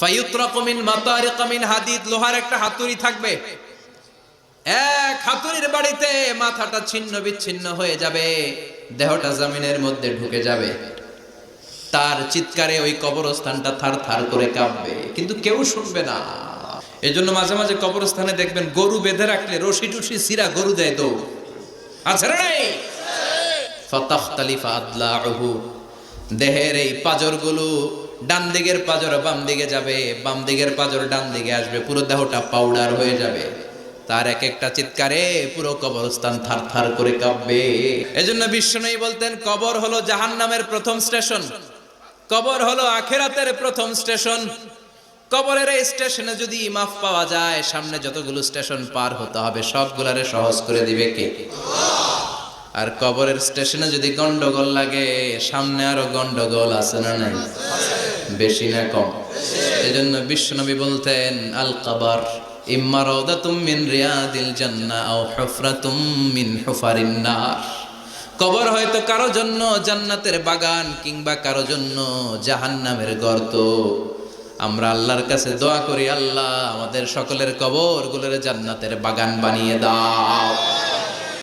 ফায়ুতরাকু মিন মাতারিক মিন হাদিদ, লোহার একটা হাতুড়ি থাকবে, এক হাতুড়ির বাড়িতে মাথাটা ছিন্ন বিচ্ছিন্ন হয়ে যাবে, দেহটা জমিনের মধ্যে ঢুকে যাবে, তার চিৎকারে ওই কবরস্থানটা থার থার করে কাঁপবে, কিন্তু কেউ শুনবে না। এজন্য মাঝে মাঝে কবরস্থানে দেখবেন গরু বেঁধে রাখলে রশি টুসি সিরা গরু দেয় দৌড়, আছে না নাই? ফাতাখতালিফা আদলাউহু, দেহের এই পাজরগুলো ডান দিকের পাজর বাম দিকে যাবে, বাম দিকের পাজর ডান দিকে আসবে, পুরো দেহটা পাউডার হয়ে যাবে। তার এক একটা চিৎকারে পুরো কবরস্থান থার থার করে কাঁপবে। এজন্য বিশ্বনবী বলতেন, কবর হলো জাহান্নামের প্রথম স্টেশন, কবর হলো আখিরাতের প্রথম স্টেশন। কবরের এই স্টেশনে যদি মাফ পাওয়া যায়, সামনে যতগুলো স্টেশন পার হতে হবে সবগুলারে সহজ করে দিবে কে? আর কবরের স্টেশনে যদি গন্ডগোল লাগে, সামনে আরো গন্ডগোল আছে না নাই? বেশি না কম? এজন্য বিশ্বনবী বলতেন, আল কবর ইম্মা রাউদাতুম মিন রিয়াদিল জান্নাহ আও হুফরাতুম মিন হুফারিন নার। কবর হয়তো কারো জন্য জান্নাতের বাগান, কিংবা কারো জন্য জাহান্নামের গর্ত। আমরা আল্লাহর কাছে দোয়া করি, আল্লাহ আমাদের সকলের কবরগুলোরে জান্নাতের বাগান বানিয়ে দাও।